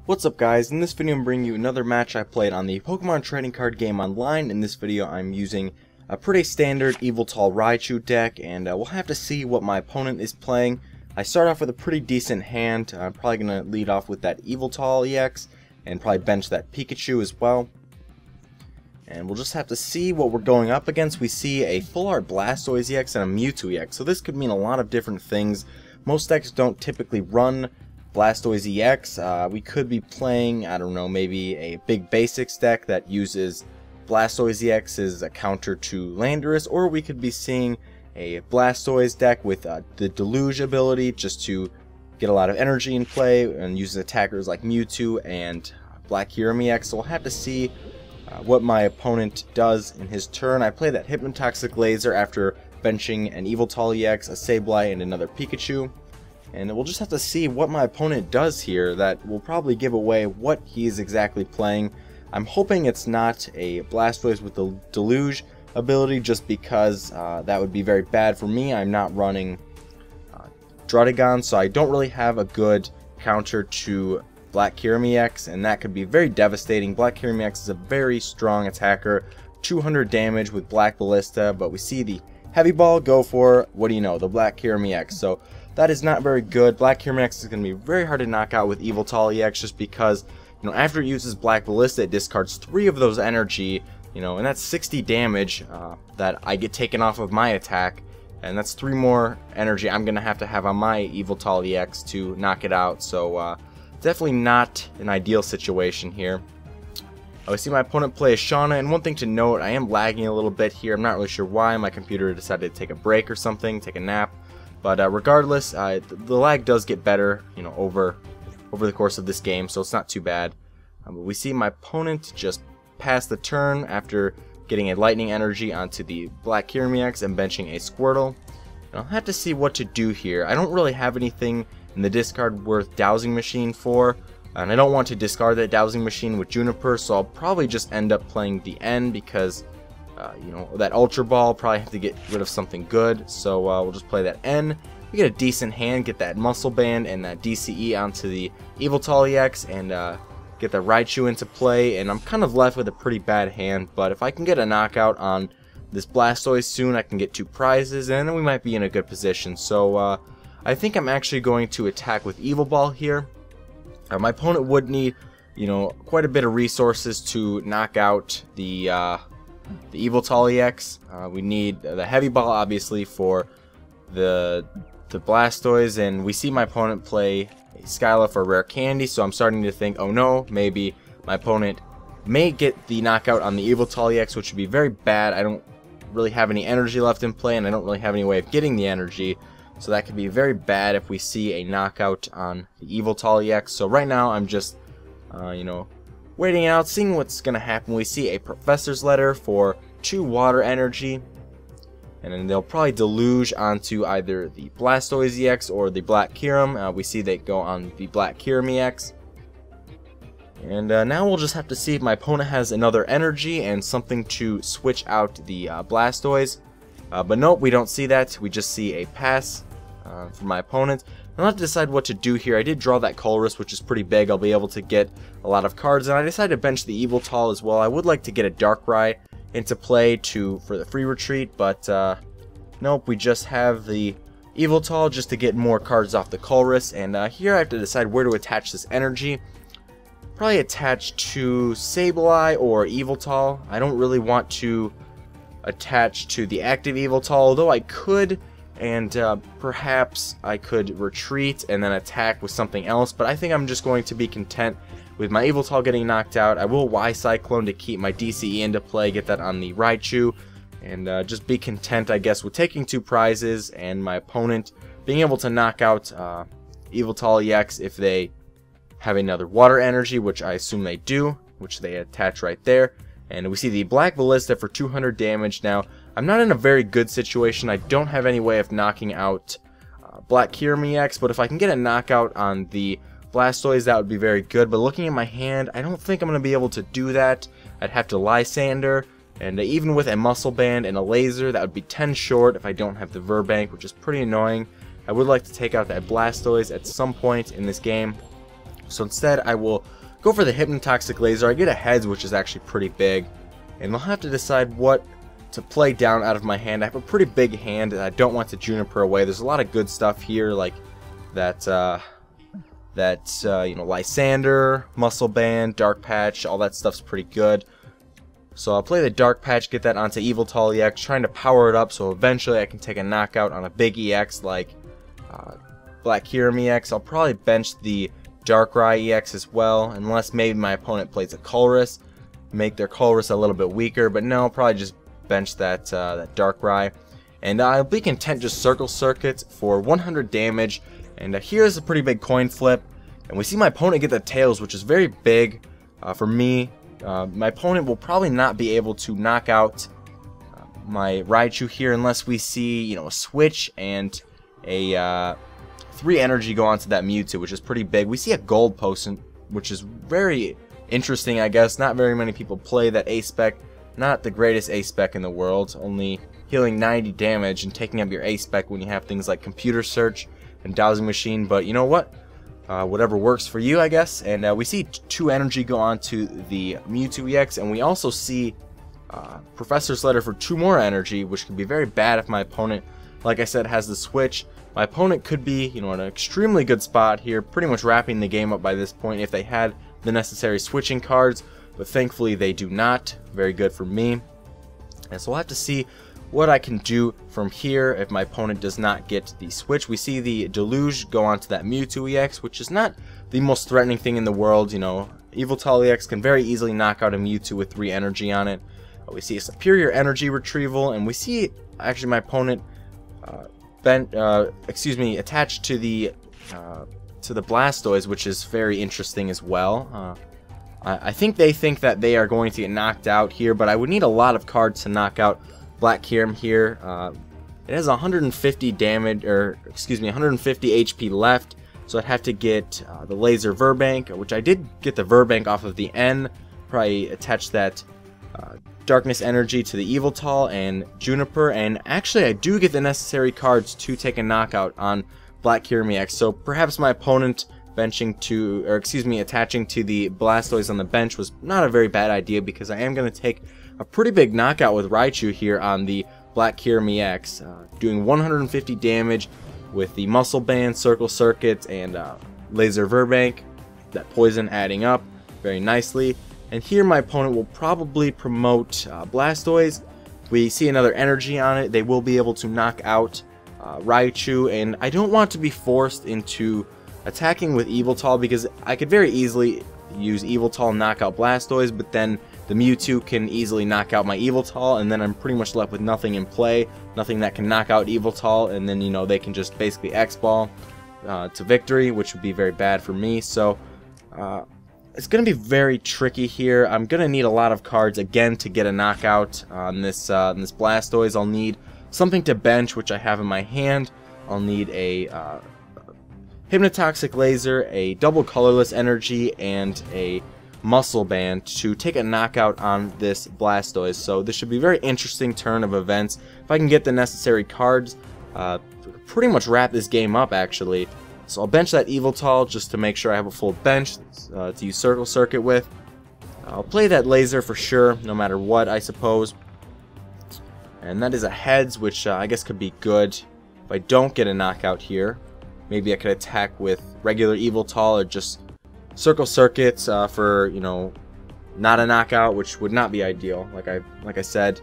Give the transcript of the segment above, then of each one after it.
What's up guys, in this video I'm bringing you another match I played on the Pokemon trading card game online. In this video I'm using a pretty standard Yveltal Raichu deck, and we'll have to see what my opponent is playing. I start off with a pretty decent hand. I'm probably going to lead off with that Yveltal EX and probably bench that Pikachu as well. And we'll just have to see what we're going up against. We see a full art Blastoise EX and a Mewtwo EX, so this could mean a lot of different things. Most decks don't typically run Blastoise EX. We could be playing, I don't know, maybe a big basics deck that uses Blastoise EX as a counter to Landorus, or we could be seeing a Blastoise deck with the Deluge ability just to get a lot of energy in play and use attackers like Mewtwo and Black Kyurem EX. So we'll have to see what my opponent does in his turn. I play that Hypnotoxic Laser after benching an Yveltal EX, a Sableye, and another Pikachu. And we'll just have to see what my opponent does here. That will probably give away what he's exactly playing. I'm hoping it's not a Blastoise with the Deluge ability, just because that would be very bad for me. I'm not running Druddigon, so I don't really have a good counter to Black Kyurem EX, and that could be very devastating. Black Kyurem EX is a very strong attacker, 200 damage with Black Ballista, but we see the Heavy Ball go for, what do you know, the Black Kyurem EX. So that is not very good. Black Kyurem EX is going to be very hard to knock out with Yveltal EX, just because, you know, after it uses Black Ballista, it discards 3 of those energy, you know, and that's 60 damage that I get taken off of my attack, and that's 3 more energy I'm going to have on my Yveltal EX to knock it out. So definitely not an ideal situation here. I see my opponent play a Shauna, and one thing to note, I am lagging a little bit here. I'm not really sure why. My computer decided to take a break or something, take a nap. But regardless, the lag does get better, you know, over the course of this game, so it's not too bad. But we see my opponent just pass the turn after getting a Lightning Energy onto the Black Kyurem EX and benching a Squirtle. And I'll have to see what to do here. I don't really have anything in the discard worth Dowsing Machine for, and I don't want to discard that Dowsing Machine with Juniper, so I'll probably just end up playing the N, because you know, that Ultra Ball, probably have to get rid of something good, so we'll just play that N. We get a decent hand, get that Muscle Band and that DCE onto the Yveltal EX, and get the Raichu into play, and I'm kind of left with a pretty bad hand. But if I can get a knockout on this Blastoise soon, I can get 2 prizes, and then we might be in a good position. So I think I'm actually going to attack with Evil Ball here. My opponent would need, you know, quite a bit of resources to knock out the Yveltal EX. We need the Heavy Ball, obviously, for the Blastoise, and we see my opponent play a Skyla for Rare Candy, so I'm starting to think, oh no, maybe my opponent may get the knockout on the Yveltal EX, which would be very bad. I don't really have any energy left in play, and I don't really have any way of getting the energy, so that could be very bad if we see a knockout on the Yveltal EX. So right now I'm just you know, waiting out, seeing what's going to happen. We see a Professor's Letter for 2 water energy, and then they'll probably Deluge onto either the Blastoise EX or the Black Kyurem. We see they go on the Black Kyurem EX. And now we'll just have to see if my opponent has another energy and something to switch out the Blastoise. But nope, we don't see that. We just see a pass from my opponent. I'll have to decide what to do here. I did draw that Colress, which is pretty big. I'll be able to get a lot of cards, and I decided to bench the Yveltal as well. I would like to get a Darkrai into play for the free retreat, but nope, we just have the Yveltal just to get more cards off the Colress. And here I have to decide where to attach this energy. Probably attach to Sableye or Yveltal. I don't really want to attach to the active Yveltal, although I could. And perhaps I could retreat and then attack with something else, but I think I'm just going to be content with my Yveltal getting knocked out. I will Y-Cyclone to keep my DCE into play, get that on the Raichu, and just be content, I guess, with taking 2 prizes and my opponent being able to knock out Yveltal EX if they have another water energy, which I assume they do, which they attach right there. And we see the Black Ballista for 200 damage. Now, I'm not in a very good situation. I don't have any way of knocking out Black Kyurem EX, but if I can get a knockout on the Blastoise, that would be very good. But looking at my hand, I don't think I'm going to be able to do that. I'd have to Lysander, and even with a Muscle Band and a Laser, that would be 10 short if I don't have the Verbank, which is pretty annoying. I would like to take out that Blastoise at some point in this game. So instead, I will go for the Hypnotoxic Laser. I get a Heads, which is actually pretty big, and I'll have to decide what to play down out of my hand. I have a pretty big hand, and I don't want to Juniper away. There's a lot of good stuff here, like that, you know, Lysander, Muscle Band, Dark Patch, all that stuff's pretty good. So I'll play the Dark Patch, get that onto Yveltal EX, trying to power it up so eventually I can take a knockout on a big EX like Black Kyurem EX. I'll probably bench the Darkrai EX as well, unless maybe my opponent plays a Colress, make their Colress a little bit weaker, but no, I'll probably just bench that Darkrai. And I'll be content just Circle Circuit for 100 damage, and here's a pretty big coin flip, and we see my opponent get the Tails, which is very big for me. My opponent will probably not be able to knock out my Raichu here unless we see, you know, a switch and a 3 energy go onto that Mewtwo, which is pretty big. We see a Gold Potion, which is very interesting, I guess. Not very many people play that A-Spec. Not the greatest A-Spec in the world, only healing 90 damage and taking up your A-Spec when you have things like Computer Search and Dowsing Machine, but you know what? Whatever works for you, I guess. And we see 2 energy go on to the Mewtwo EX, and we also see Professor's Letter for 2 more energy, which could be very bad if my opponent, like I said, has the switch. My opponent could be, you know, in an extremely good spot here, pretty much wrapping the game up by this point if they had the necessary switching cards, but thankfully they do not. Very good for me. And so we'll have to see what I can do from here if my opponent does not get the switch. We see the Deluge go onto that Mewtwo EX, which is not the most threatening thing in the world. You know, Yveltal EX can very easily knock out a Mewtwo with 3 energy on it. We see a Superior Energy Retrieval, and we see actually my opponent attached to the Blastoise, which is very interesting as well. I think they think that they are going to get knocked out here, but I would need a lot of cards to knock out Black Kyurem here. It has 150 damage, or excuse me, 150 HP left, so I'd have to get the Laser Verbank, which I did get the Verbank off of the N. Probably attach that Darkness Energy to the Yveltal and Juniper, and actually I do get the necessary cards to take a knockout on Black Kyurem EX. So perhaps my opponent attaching to the Blastoise on the bench was not a very bad idea, because I am going to take a pretty big knockout with Raichu here on the Black Kyurem EX, doing 150 damage with the Muscle Band, Circle Circuit, and Laser Verbank. That poison adding up very nicely. And here my opponent will probably promote Blastoise. We see another energy on it. They will be able to knock out Raichu, and I don't want to be forced into attacking with Yveltal, because I could very easily use Yveltal and knock out Blastoise, but then the Mewtwo can easily knock out my Yveltal, and then I'm pretty much left with nothing in play, nothing that can knock out Yveltal, and then, you know, they can just basically X-Ball to victory, which would be very bad for me. So it's going to be very tricky here. I'm going to need a lot of cards again to get a knockout on this Blastoise. I'll need something to bench, which I have in my hand. I'll need a Hypnotoxic Laser, a double colorless energy, and a Muscle Band to take a knockout on this Blastoise. So this should be a very interesting turn of events. If I can get the necessary cards, pretty much wrap this game up actually. So I'll bench that Yveltal just to make sure I have a full bench to use Circle Circuit with. I'll play that Laser for sure, no matter what, I suppose. And that is a Heads, which I guess could be good if I don't get a knockout here. Maybe I could attack with regular Yveltal or just Circle Circuits for, you know, not a knockout, which would not be ideal, like I said.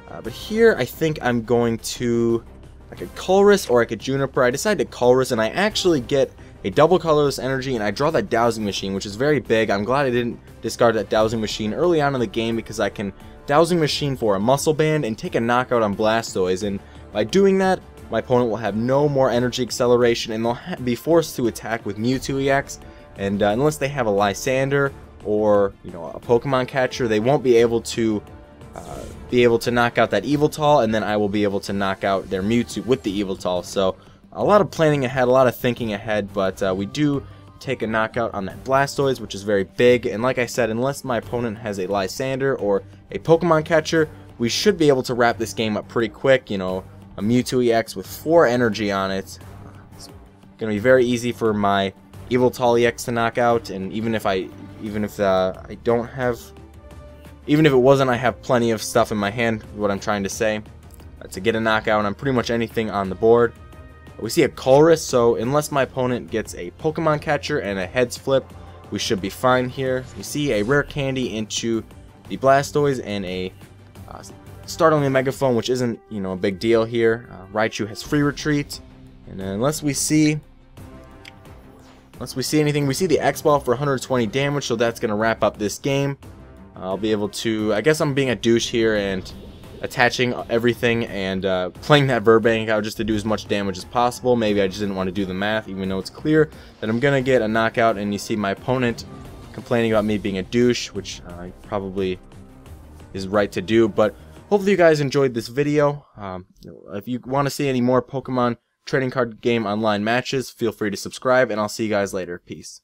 But here I think I'm going to, I could Colress or I could Juniper. I decided to Colress, and I actually get a double colorless energy, and I draw that Dowsing Machine, which is very big. I'm glad I didn't discard that Dowsing Machine early on in the game, because I can Dowsing Machine for a Muscle Band and take a knockout on Blastoise, and by doing that, my opponent will have no more energy acceleration, and they'll be forced to attack with Mewtwo EX, and unless they have a Lysander or, you know, a Pokemon catcher, they won't be able to knock out that Yveltal, and then I will be able to knock out their Mewtwo with the Yveltal. So a lot of planning ahead, a lot of thinking ahead, but we do take a knockout on that Blastoise, which is very big. And like I said, unless my opponent has a Lysander or a Pokemon catcher, we should be able to wrap this game up pretty quick. You know, a Mewtwo EX with 4 energy on it. It's going to be very easy for my Yveltal EX to knock out, and even if it wasn't, I have plenty of stuff in my hand, what I'm trying to say, to get a knockout on pretty much anything on the board. We see a Colress, so unless my opponent gets a Pokemon catcher and a heads flip, we should be fine here. We see a rare candy into the Blastoise and a startling Megaphone, which isn't, a big deal here. Raichu has free retreat, and unless we see anything, we see the X-Ball for 120 damage, so that's going to wrap up this game. I'll be able to, I guess I'm being a douche here and attaching everything and playing that Burbank out just to do as much damage as possible. Maybe I just didn't want to do the math, even though it's clear that I'm going to get a knockout, and you see my opponent complaining about me being a douche, which probably is right to do, but hopefully you guys enjoyed this video. If you want to see any more Pokemon trading card game online matches, feel free to subscribe, and I'll see you guys later. Peace.